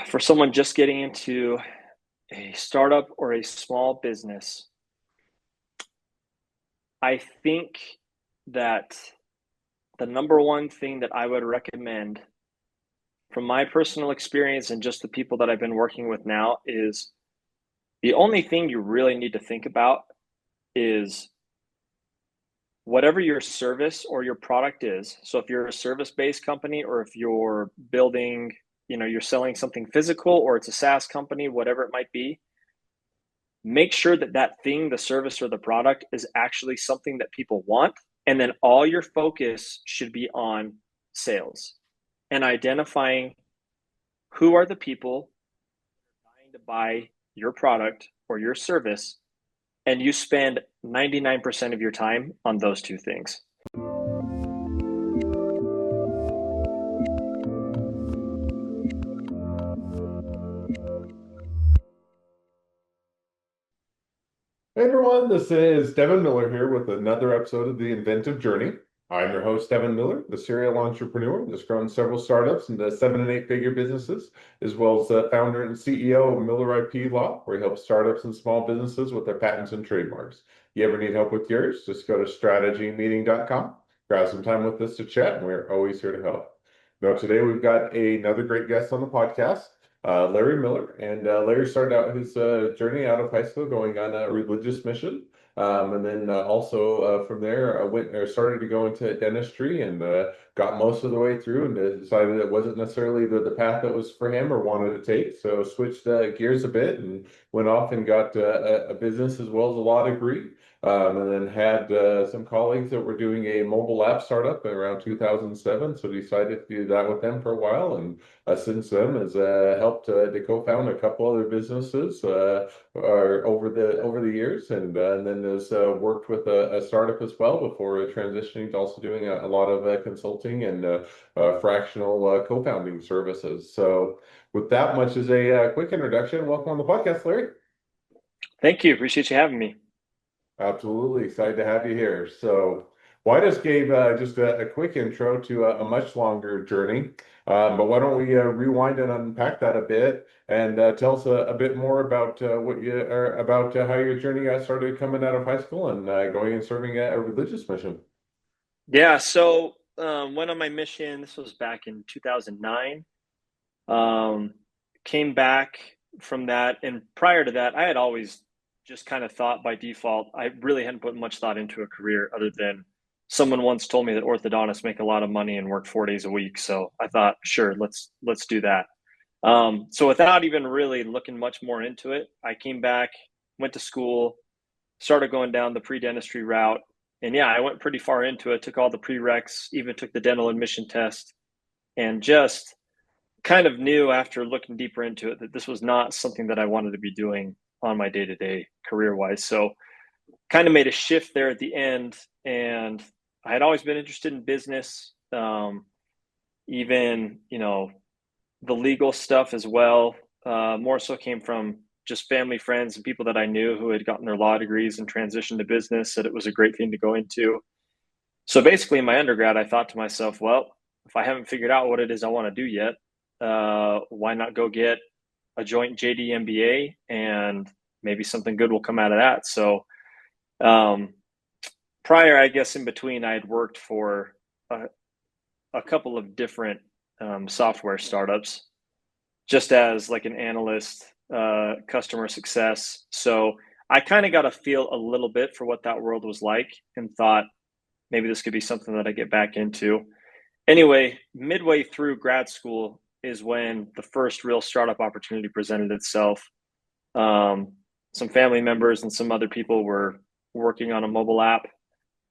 For someone just getting into a startup or a small business, I think that the number one thing that I would recommend from my personal experience and just the people that I've been working with now is the only thing you really need to think about is whatever your service or your product is. So if you're a service-based company or if you're building, you're selling something physical or it's a SaaS company, whatever it might be, make sure that that thing, the service or the product is actually something that people want. And then all your focus should be on sales and identifying who are the people trying to buy your product or your service. And you spend 99% of your time on those two things. Hey everyone, this is Devin Miller here with another episode of The Inventive Journey. I'm your host, Devin Miller, the serial entrepreneur that's grown several startups into 7 and 8 figure businesses, as well as the founder and CEO of Miller IP Law, where he helps startups and small businesses with their patents and trademarks. You ever need help with yours? Just go to strategymeeting.com, grab some time with us to chat, and we're always here to help. Now, today we've got another great guest on the podcast. Larry Miller. And Larry started out his journey out of high school going on a religious mission. And then also from there, started to go into dentistry and got most of the way through and decided it wasn't necessarily the path that was for him or wanted to take. So switched gears a bit and went off and got a business as well as a law degree. And then had some colleagues that were doing a mobile app startup around 2007. So decided to do that with them for a while. And since then has helped to co-found a couple other businesses over the years, and then has worked with a startup as well before transitioning to also doing a lot of consulting and fractional co-founding services. So, with that much as a quick introduction, welcome on the podcast, Larry. Thank you. Appreciate you having me. Absolutely excited to have you here. So, well, I just gave just a quick intro to a much longer journey, but why don't we rewind and unpack that a bit and tell us a bit more about what you are about how your journey got started coming out of high school and going and serving a religious mission. Yeah. So went on my mission. This was back in 2009. Um, Came back from that. And prior to that, I had always just kind of thought by default, I really hadn't put much thought into a career other than someone once told me that orthodontists make a lot of money and work 4 days a week. So I thought, sure, let's do that. So without even really looking much more into it, I came back, went to school, started going down the pre-dentistry route. And yeah, I went pretty far into it, took all the prereqs, even took the dental admission test, and just kind of knew after looking deeper into it that this was not something that I wanted to be doing on my day-to-day career-wise. So kind of made a shift there at the end. And I had always been interested in business, even, the legal stuff as well. More so came from just family, friends, and people that I knew who had gotten their law degrees and transitioned to business, said it was a great thing to go into. So basically, in my undergrad, I thought to myself, well, if I haven't figured out what it is I want to do yet, why not go get a joint JD MBA and maybe something good will come out of that. So um, prior, I guess in between, I had worked for a couple of different software startups just as like an analyst, customer success. So I kind of got a feel a little bit for what that world was like and thought maybe this could be something that I get back into. Anyway, midway through grad school is when the first real startup opportunity presented itself. Some family members and some other people were working on a mobile app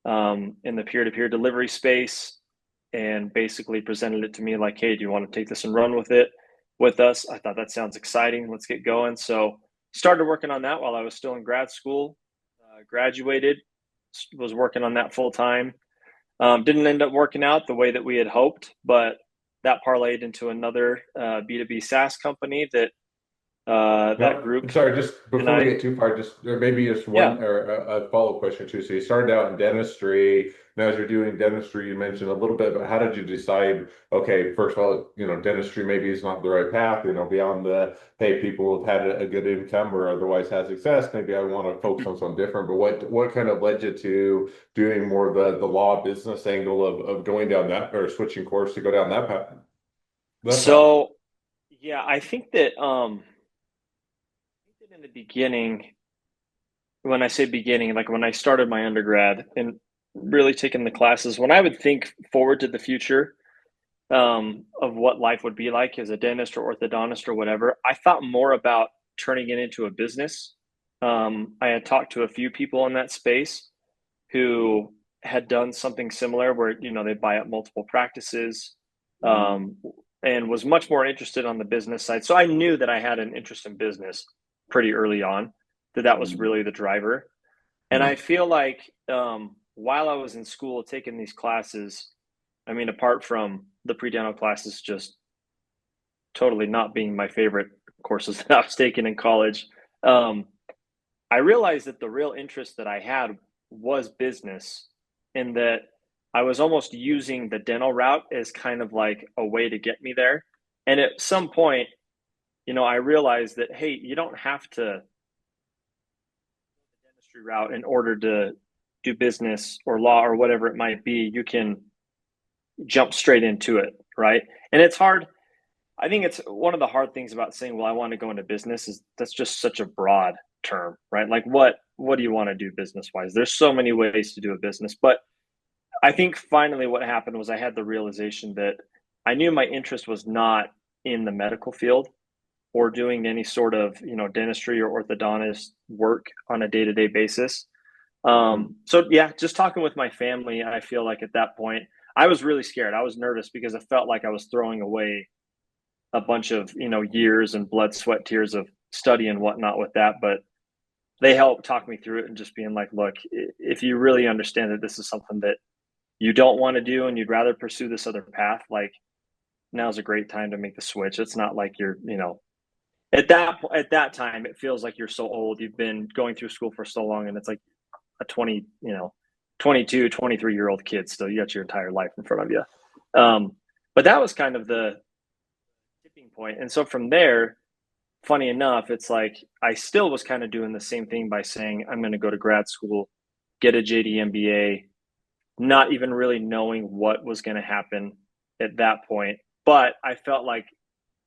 in the peer-to-peer delivery space and basically presented it to me like, hey, do you want to take this and run with it with us? I thought that sounds exciting. Let's get going. So started working on that while I was still in grad school, graduated, was working on that full time. Didn't end up working out the way that we had hoped, but that parlayed into another B2B SaaS company that that No, group sorry, just and before we I, get too far, just or maybe just yeah, one or a follow-up question too. So you started out in dentistry, Now, as you're doing dentistry, you mentioned a little bit, but how did you decide, okay, first of all, dentistry maybe is not the right path, beyond the, hey, people have had a good income or otherwise had success, maybe I want to focus on something different. But what kind of led you to doing more of the law business angle of going down that or switching course to go down that path? That path. So yeah, I think that in the beginning, when I say beginning, like when I started my undergrad and really taking the classes, when I would think forward to the future, of what life would be like as a dentist or orthodontist or whatever, I thought more about turning it into a business. I had talked to a few people in that space who had done something similar where, they buy up multiple practices, um, and was much more interested on the business side. So I knew that I had an interest in business pretty early on, that was really the driver. And I feel like, while I was in school taking these classes, I mean, apart from the pre-dental classes just totally not being my favorite courses that I was taking in college, um, I realized that the real interest that I had was business, and that I was almost using the dental route as kind of like a way to get me there. And at some point, I realized that, hey, you don't have to dentistry route in order to do business or law or whatever it might be. You can jump straight into it, right? And it's hard. I think it's one of the hard things about saying, "Well, I want to go into business," is that's just such a broad term, right? Like, what do you want to do business wise? There's so many ways to do a business, but I think finally what happened was I had the realization that I knew my interest was not in the medical field or doing any sort of dentistry or orthodontist work on a day to day basis. So yeah, just talking with my family, I feel like at that point I was really scared. I was nervous because I felt like I was throwing away a bunch of years and blood, sweat, tears of study and whatnot with that. But they helped talk me through it and just being like, look, if you really understand that this is something that you don't want to do and you'd rather pursue this other path, like now's a great time to make the switch. It's not like you're, at that time it feels like you're so old. You've been going through school for so long, and it's like a 20, 22, 23-year old kid still. You got your entire life in front of you. But that was kind of the tipping point. And so from there, funny enough, it's like I still was kind of doing the same thing by saying, I'm going to go to grad school, get a JD MBA, not even really knowing what was going to happen at that point. But I felt like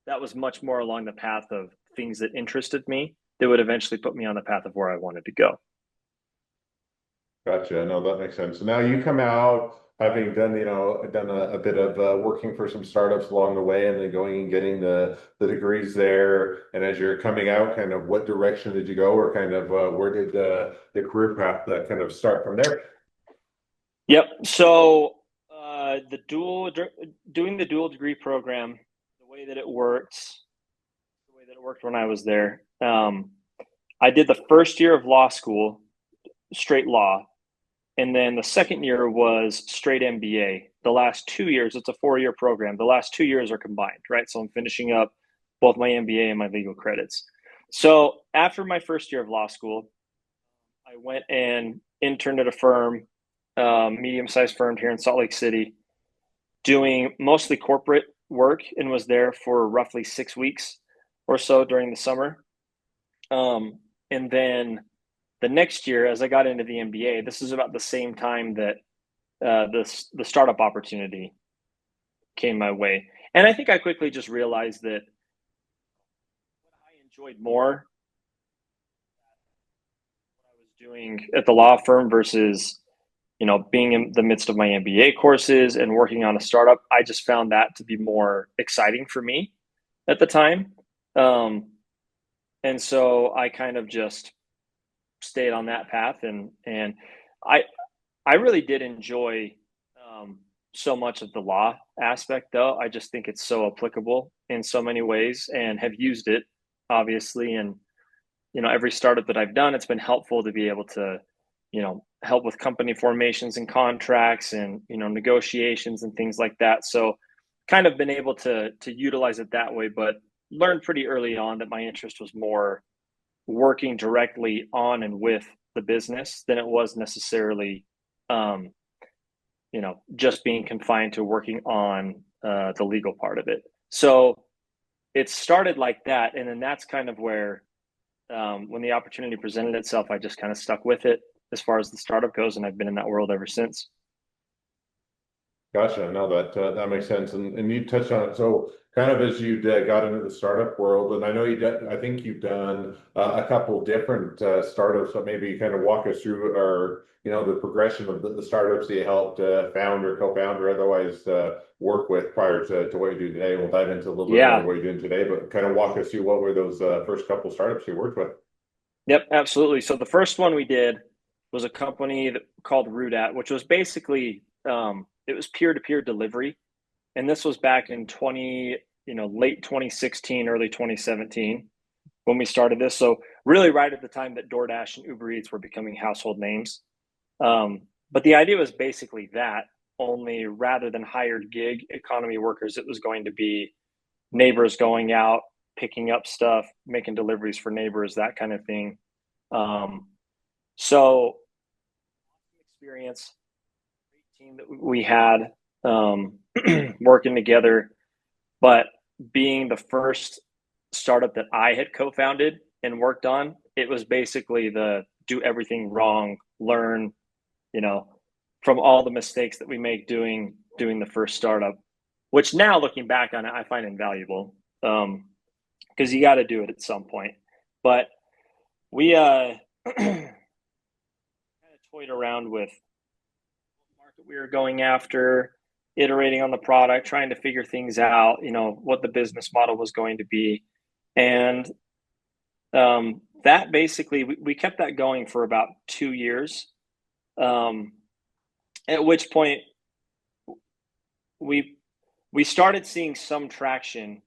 that was much more along the path of things that interested me that would eventually put me on the path of where I wanted to go. Gotcha. No, that makes sense. So now you come out having done, done a bit of working for some startups along the way and then going and getting the degrees there. And as you're coming out, kind of what direction did you go or kind of where did the career path kind of start from there? Yep. So doing the dual degree program, the way that it works, the way that it worked when I was there, I did the first year of law school, straight law. And then the second year was straight MBA. The last 2 years, it's a 4-year program. The last 2 years are combined, right? So I'm finishing up both my MBA and my legal credits. So after my first year of law school, I went and interned at a firm, medium-sized firm here in Salt Lake City, doing mostly corporate work, and was there for roughly 6 weeks or so during the summer. And then the next year, as I got into the MBA, this is about the same time that the startup opportunity came my way, and I think I quickly just realized that what I enjoyed more what I was doing at the law firm versus being in the midst of my MBA courses and working on a startup. I just found that to be more exciting for me at the time, um, and so I kind of just stayed on that path, and I I really did enjoy, so much of the law aspect, though. I just think it's so applicable in so many ways, and have used it obviously. And every startup that I've done, it's been helpful to be able to, help with company formations and contracts and negotiations and things like that. So, kind of been able to utilize it that way, but learned pretty early on that my interest was more working directly on and with the business than it was necessarily, um, just being confined to working on the legal part of it. So it started like that, and then that's kind of where when the opportunity presented itself, I just kind of stuck with it as far as the startup goes, and I've been in that world ever since. Gotcha. No, that makes sense. And you touched on it. So kind of as you got into the startup world, and I know I think you've done a couple different startups, but maybe kind of walk us through or the progression of the startups that you helped found or co-found or otherwise work with prior to what you do today. We'll dive into a little bit more of Yeah. what you're doing today, but kind of walk us through what were those first couple startups you worked with. Yep, absolutely. So the first one we did was a company called Roodat, which was basically it was peer-to-peer delivery, and this was back in late 2016, early 2017 when we started this. So really, right at the time that DoorDash and Uber Eats were becoming household names. But the idea was basically that, only rather than hired gig economy workers, it was going to be neighbors going out, picking up stuff, making deliveries for neighbors, that kind of thing. So experience, great team that we had working together, but being the first startup that I had co-founded and worked on, it was basically the do everything wrong, learn, you know, from all the mistakes that we make doing the first startup, which now looking back on it, I find invaluable because you got to do it at some point. But we kind of toyed around with what market we were going after, iterating on the product, trying to figure things out, what the business model was going to be. And that basically, we kept that going for about 2 years. Um, at which point we we started seeing some traction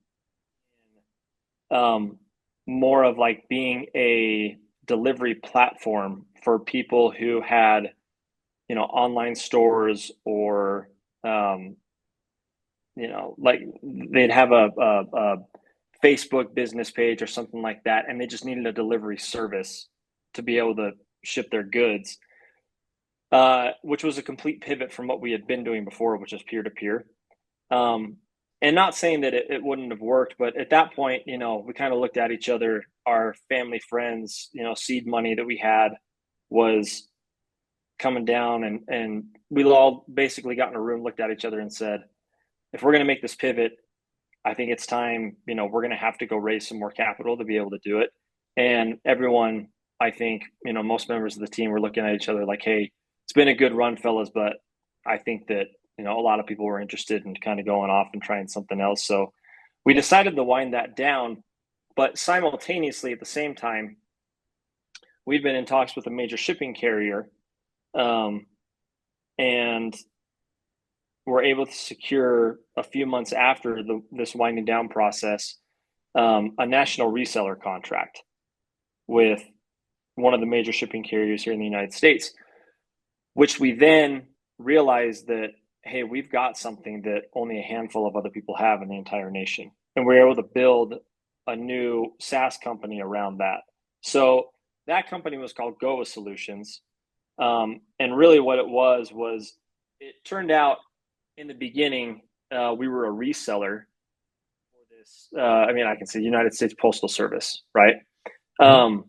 in more of like being a delivery platform for people who had online stores or like they'd have a Facebook business page or something like that, and they just needed a delivery service to be able to ship their goods, which was a complete pivot from what we had been doing before, which is peer to peer. And not saying that it wouldn't have worked, but at that point, we kind of looked at each other, our family, friends, seed money that we had was coming down, and we all basically got in a room, looked at each other, and said, if we're going to make this pivot, I think it's time. We're going to have to go raise some more capital to be able to do it. And everyone, I think, most members of the team were looking at each other like, hey, it's been a good run, fellas, but I think that a lot of people were interested in kind of going off and trying something else. So we decided to wind that down, but simultaneously at the same time, we'd been in talks with a major shipping carrier, and were able to secure a few months after this winding down process, a national reseller contract with one of the major shipping carriers here in the United States, which we then realized that, hey, we've got something that only a handful of other people have in the entire nation. And we're able to build a new SaaS company around that. So that company was called Goa Solutions. And really what it was it turned out in the beginning, we were a reseller for this. I can say United States Postal Service, right? Mhm. Um,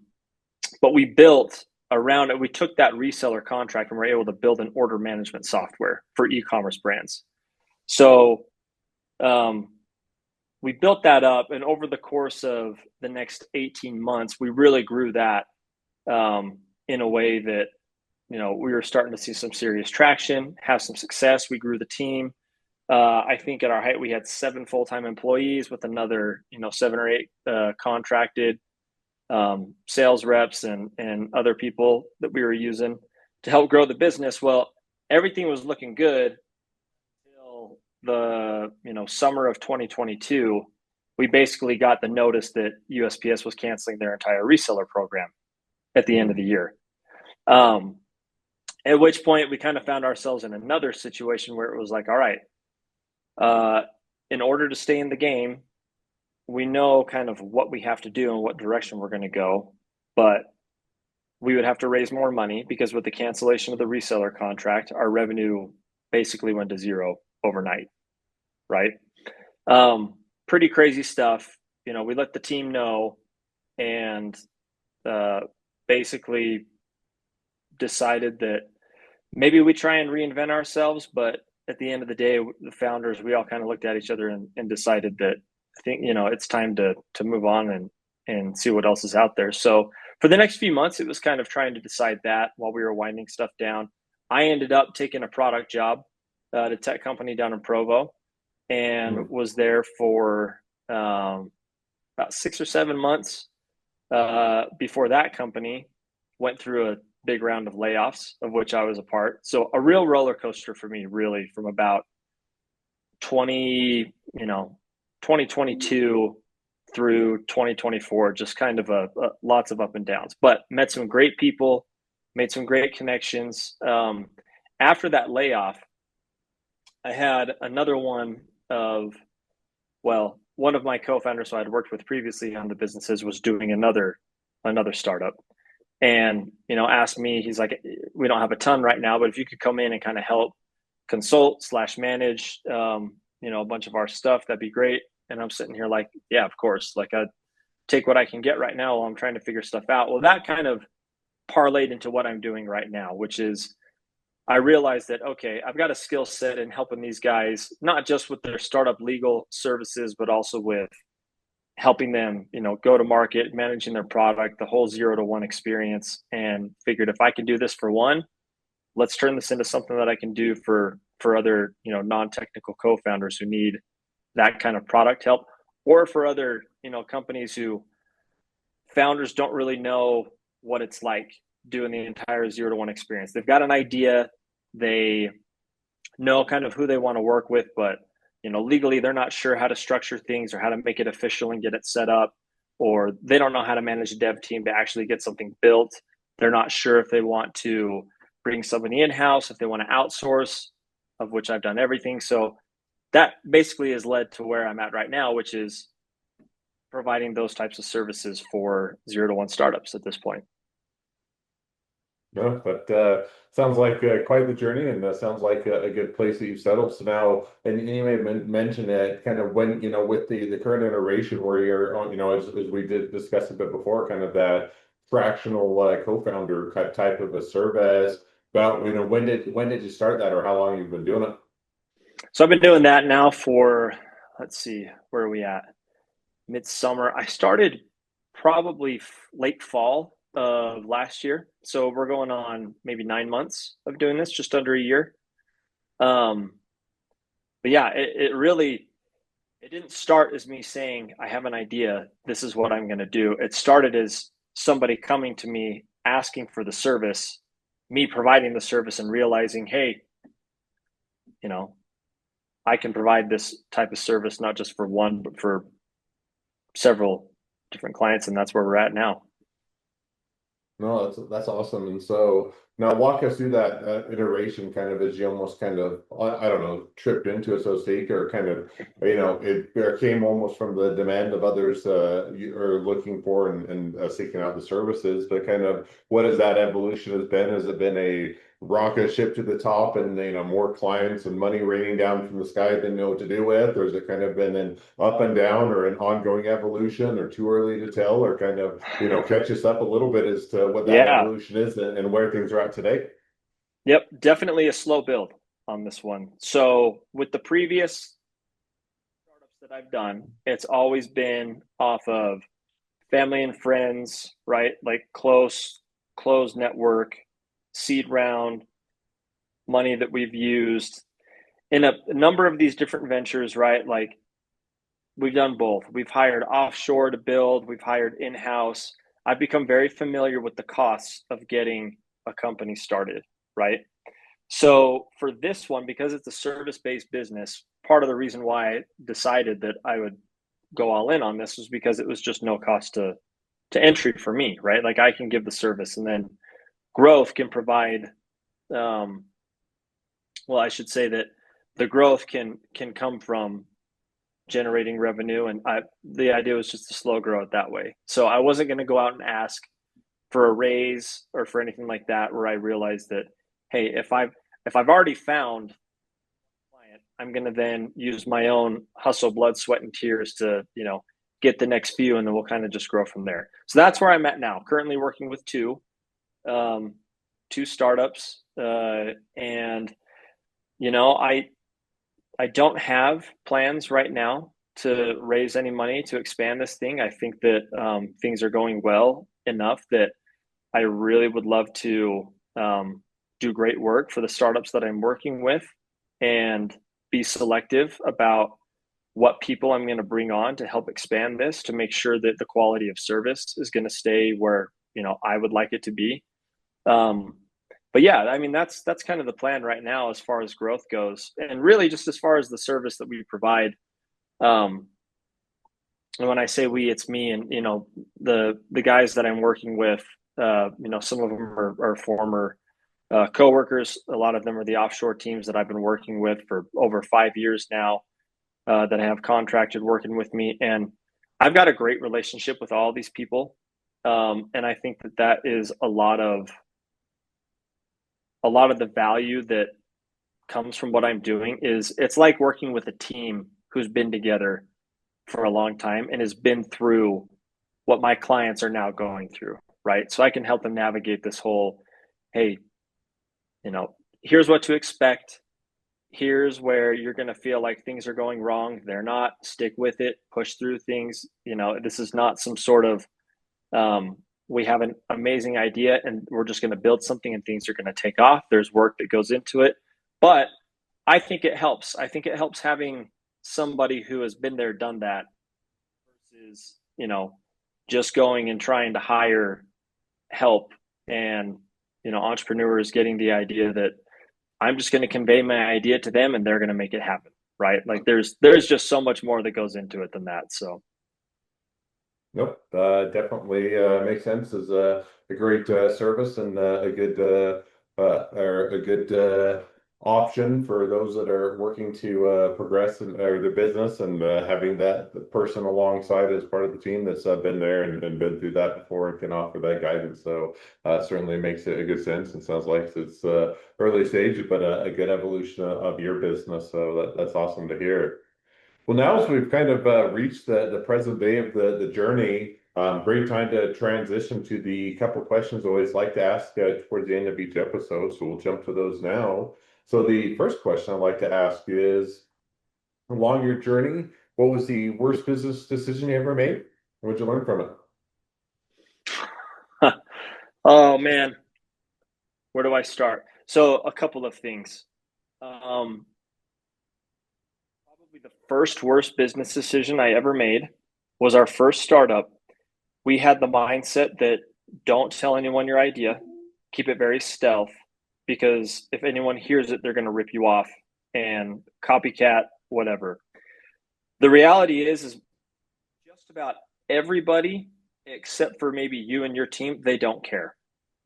but we built around it. We took that reseller contract and were able to build an order management software for e-commerce brands. So um, we built that up, and over the course of the next 18 months, we really grew that in a way that we were starting to see some serious traction, have some success. We grew the team. I think at our height, we had 7 full-time employees with another, 7 or 8 contracted sales reps and other people that we were using to help grow the business. Well, everything was looking good until the summer of 2022. We basically got the notice that USPS was canceling their entire reseller program at the end of the year. Um, at which point we kind of found ourselves in another situation where it was like, all right, in order to stay in the game, we know kind of what we have to do and what direction we're going to go, but we would have to raise more money because with the cancellation of the reseller contract, our revenue basically went to zero overnight, right? Um, Pretty crazy stuff. We let the team know and uh, basically decided that maybe we try and reinvent ourselves, but at the end of the day, the founders, we all kind of looked at each other and decided that I think, it's time to move on and see what else is out there. So for the next few months, it was kind of trying to decide that while we were winding stuff down. I ended up taking a product job at a tech company down in Provo and Hmm. was there for about 6 or 7 months before that company went through a big round of layoffs, of which I was a part. So a real roller coaster for me, really, from about 20, 2022 through 2024, just kind of a lots of up and downs. But met some great people, made some great connections. After that layoff, I had another one of one of my co-founders who I'd worked with previously on the businesses was doing another startup and asked me, he's like, we don't have a ton right now, but if you could come in and kind of help consult slash manage a bunch of our stuff, that'd be great. And I'm sitting here like, yeah, of course, like I take what I can get right now while I'm trying to figure stuff out. Well, that kind of parlayed into what I'm doing right now, which is I realized that, okay, I've got a skill set in helping these guys, not just with their startup legal services, but also with helping them, go to market, managing their product, the whole 0 to 1 experience, and figured if I can do this for one, let's turn this into something that I can do for other, non-technical co-founders who need that kind of product help, or for other, companies who founders don't really know what it's like doing the entire 0 to 1 experience. They've got an idea, they know kind of who they want to work with, but legally they're not sure how to structure things or how to make it official and get it set up, or they don't know how to manage a dev team to actually get something built. They're not sure if they want to bring somebody in-house, if they want to outsource, of which I've done everything. So that basically has led to where I'm at right now, which is providing those types of services for 0 to 1 startups at this point. No, but sounds like quite the journey, and sounds like a good place that you've settled. So now, and you may mention it kind of when with the current iteration where you're on, as we did discuss a bit before, kind of that fractional co-founder type of a service. About when did you start that, or how long you've been doing it? So I've been doing that now for, let's see, where are we at? Midsummer. I started probably late fall of last year. So we're going on maybe 9 months of doing this, just under a year. Um, but yeah, it really it didn't start as me saying, I have an idea, this is what I'm going to do. It started as somebody coming to me asking for the service, me providing the service and realizing, hey, you know, I can provide this type of service not just for one, but for several different clients, and that's where we're at now. No, that's awesome. And so now walk us through that iteration, kind of as you almost kind of I don't know tripped into it, so to speak, or kind of it came almost from the demand of others you are looking for and seeking out the services. But kind of what has that evolution has been? Has it been a rocket ship to the top and more clients and money raining down from the sky than you know what to do with, or has it kind of been an up and down or an ongoing evolution, or too early to tell, or kind of catch us up a little bit as to what that Yeah. evolution is and where things are at today? Yep. Definitely a slow build on this one. So with the previous startups that I've done, it's always been off of family and friends, right? Like close network, seed round, money that we've used in a number of these different ventures, right? Like we've done both. We've hired offshore to build, we've hired in-house. I've become very familiar with the costs of getting a company started, right? So for this one, because it's a service-based business, part of the reason why I decided that I would go all in on this was because it was just no cost to entry for me, right? Like I can give the service, and then growth can provide. Um, well, I should say that the growth can come from generating revenue, and the idea was just to slow grow it that way. So I wasn't going to go out and ask for a raise or for anything like that. Where I realized that, hey, if I've already found I'm going to then use my own hustle, blood, sweat, and tears to, get the next few, and then we'll kind of just grow from there. So that's where I'm at now. Currently working with um, two startups, and I don't have plans right now to raise any money to expand this thing. I think that things are going well enough that I really would love to do great work for the startups that I'm working with and be selective about what people I'm going to bring on to help expand this to make sure that the quality of service is going to stay where I would like it to be. Um, but yeah, I mean that's kind of the plan right now as far as growth goes, and really just as far as the service that we provide. Um, and when I say we, it's me and the guys that I'm working with. Some of them are former coworkers. A lot of them are the offshore teams that I've been working with for over 5 years now. That have contracted working with me, and I've got a great relationship with all these people. And I think that that is a lot of the value that comes from what I'm doing. Is it's like working with a team who's been together for a long time and has been through what my clients are now going through, right? So I can help them navigate this whole, hey, here's what to expect. Here's where you're going to feel like things are going wrong. They're not. Stick with it, push through things. This is not some sort of, we have an amazing idea and we're just going to build something and things are going to take off. There's work that goes into it. But I think it helps. I think it helps having somebody who has been there, done that versus, just going and trying to hire help and, entrepreneurs getting the idea that I'm just going to convey my idea to them and they're going to make it happen. Right. Like there's just so much more that goes into it than that. So, Nope, definitely makes sense as a great service and a good or a good option for those that are working to progress in their business and having that person alongside as part of the team that's been there and been through that before and can offer that guidance. So certainly makes it a good sense and sounds like it's early stage, but a good evolution of your business. So that's awesome to hear. Well, now as we've kind of reached the present day of the journey, great time to transition to the couple of questions I always like to ask towards the end of each episode. So we'll jump to those now. So the first question I'd like to ask is, along your journey, what was the worst business decision you ever made? What did you learn from it? oh man, where do I start? So a couple of things. Um, Probably the first worst business decision I ever made was our first startup. We had the mindset that don't tell anyone your idea, keep it very stealth, because if anyone hears it, they're going to rip you off and copycat, whatever. The reality is just about everybody, except for maybe you and your team, they don't care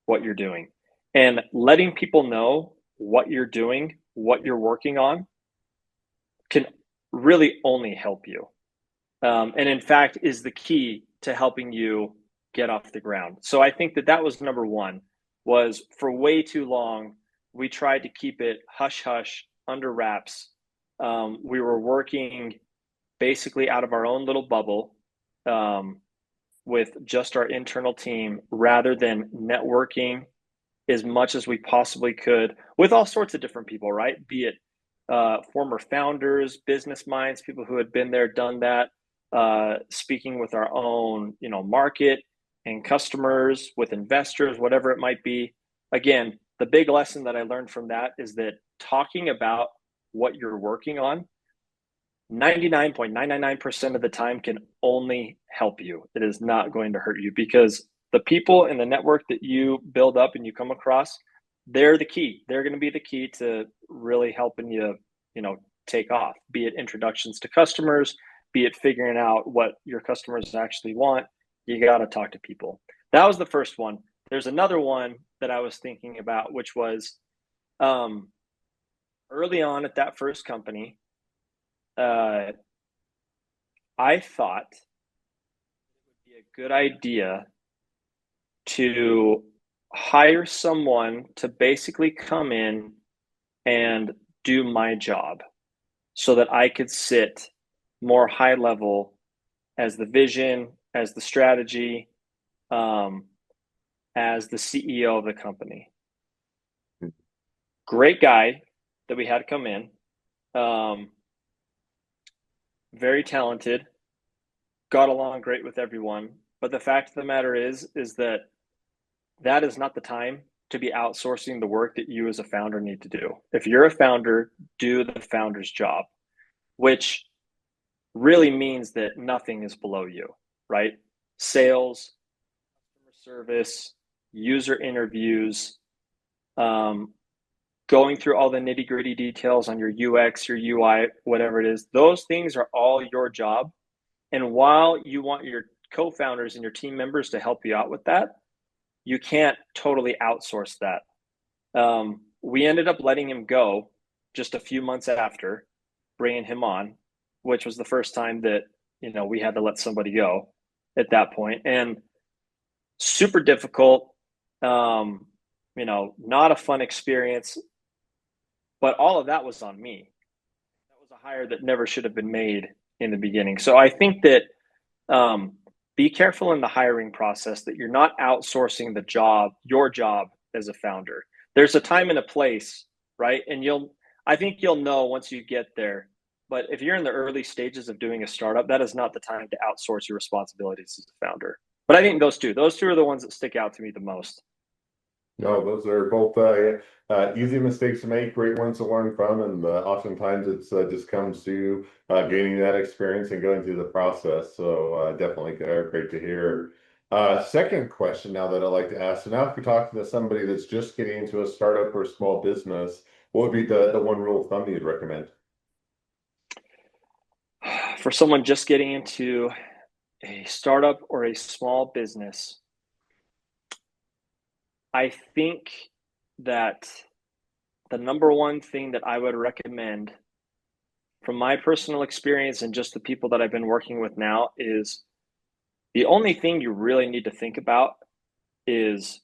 what you're doing. And letting people know what you're doing, what you're working on, can really only help you. And in fact, is the key to helping you get off the ground. So I think that that was number one. Was for way too long we tried to keep it hush hush under wraps. We were working basically out of our own little bubble, um, with just our internal team rather than networking as much as we possibly could with all sorts of different people, right? Be it former founders, business minds, people who had been there, done that, speaking with our own, market and customers, with investors, whatever it might be. Again, the big lesson that I learned from that is that talking about what you're working on 99.999% of the time can only help you. It is not going to hurt you because the people in the network that you build up and you come across, they're the key. They're going to be the key to really helping you, take off, be it introductions to customers, be it figuring out what your customers actually want. You got to talk to people. That was the first one. There's another one that I was thinking about, which was um, early on at that first company. Uh, I thought it would be a good idea to hire someone to basically come in and do my job. so that I could sit more high level as the vision, as the strategy, um, as the CEO of the company. Great guy that we had come in, um, very talented, got along great with everyone. But the fact of the matter is that that is not the time to be outsourcing the work that you as a founder need to do. If you're a founder, do the founder's job, which really means that nothing is below you, right? Sales, customer service, user interviews, um, going through all the nitty gritty details on your UX, your UI, whatever it is, those things are all your job. And while you want your co founders and your team members to help you out with that, you can't totally outsource that. We ended up letting him go just a few months after bringing him on, which was the first time that we had to let somebody go at that point, and super difficult. Not a fun experience, but all of that was on me. That was a hire that never should have been made in the beginning. So I think that um, be careful in the hiring process that you're not outsourcing your job as a founder. There's a time and a place, right? And I think you'll know once you get there. But if you're in the early stages of doing a startup, that is not the time to outsource your responsibilities as a founder. But I think those two are the ones that stick out to me the most. No, those are both easy mistakes to make, great ones to learn from, and oftentimes it's just comes to gaining that experience and going through the process. So definitely great to hear. Second question now that I'd like to ask. So now if you're talking to somebody that's just getting into a startup or a small business, what would be the one rule of thumb you'd recommend? For someone just getting into a startup or a small business, I think that the number one thing that I would recommend from my personal experience and just the people that I've been working with now is the only thing you really need to think about is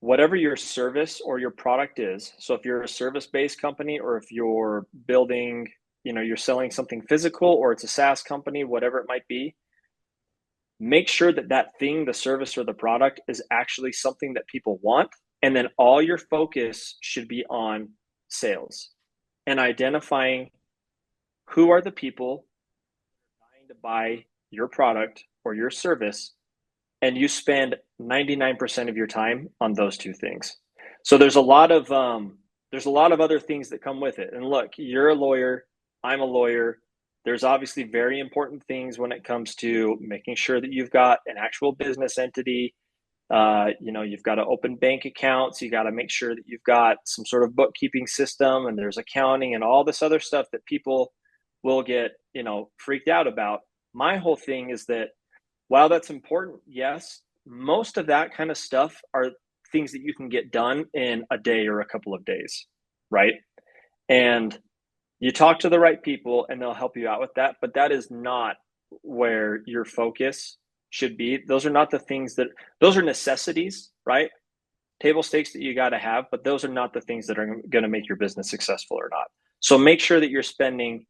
whatever your service or your product is. So if you're a service-based company, or if you're building, you're selling something physical, or it's a SaaS company, whatever it might be, make sure that that thing, the service or the product, is actually something that people want. And then all your focus should be on sales and identifying who are the people trying to buy your product or your service, and you spend 99% of your time on those two things. So there's a lot of other things that come with it. And look, you're a lawyer, I'm a lawyer. There's obviously very important things when it comes to making sure that you've got an actual business entity. You've got to open bank accounts. You got to make sure that you've got some sort of bookkeeping system, and there's accounting and all this other stuff that people will get, freaked out about. My whole thing is that while that's important, yes, most of that kind of stuff are things that you can get done in a day or a couple of days, right? And you talk to the right people and they'll help you out with that, but that is not where your focus should be. Those are necessities, right? Table stakes that you got to have, but those are not the things that are going to make your business successful or not. So make sure that you're spending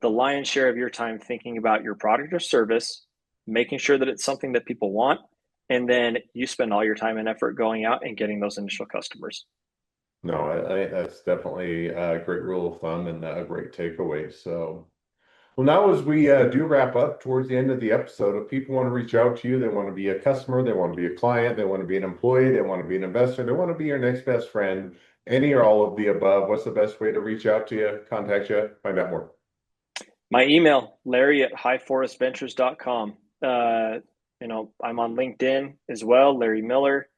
the lion's share of your time thinking about your product or service, making sure that it's something that people want, and then you spend all your time and effort going out and getting those initial customers. No, I think that's definitely a great rule of thumb and a great takeaway. So. Well, now as we do wrap up towards the end of the episode, if people want to reach out to you, they want to be a customer, they want to be a client, they want to be an employee, they want to be an investor, they want to be your next best friend, any or all of the above, what's the best way to reach out to you, contact you, find out more? My email, Larry@highforestventures.com. I'm on LinkedIn as well, Larry Miller.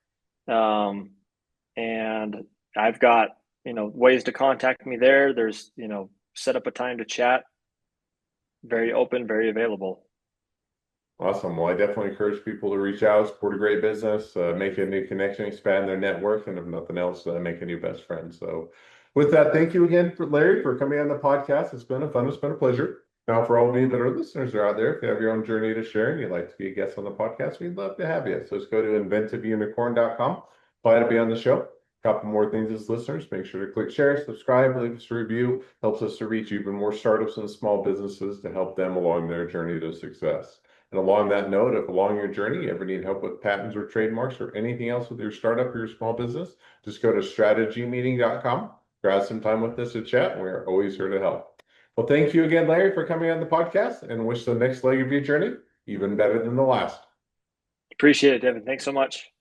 Um, and I've got, ways to contact me there. There's, set up a time to chat. Very open, very available. Awesome. Well, I definitely encourage people to reach out, support a great business, make a new connection, expand their network, and if nothing else, make a new best friend. So, with that, thank you again, Larry, for coming on the podcast. It's been it's been a pleasure. Now, for all of you that are listeners are out there, if you have your own journey to share and you'd like to be a guest on the podcast, we'd love to have you. So, just go to inventiveunicorn.com, apply to be on the show. Couple more things as listeners, make sure to click share, subscribe, leave us a review. Helps us to reach even more startups and small businesses to help them along their journey to success. And along that note, if along your journey you ever need help with patents or trademarks or anything else with your startup or your small business, just go to strategymeeting.com, grab some time with us to chat, and we're always here to help. Well, thank you again, Larry, for coming on the podcast, and wish the next leg of your journey even better than the last. Appreciate it, Devin. Thanks so much.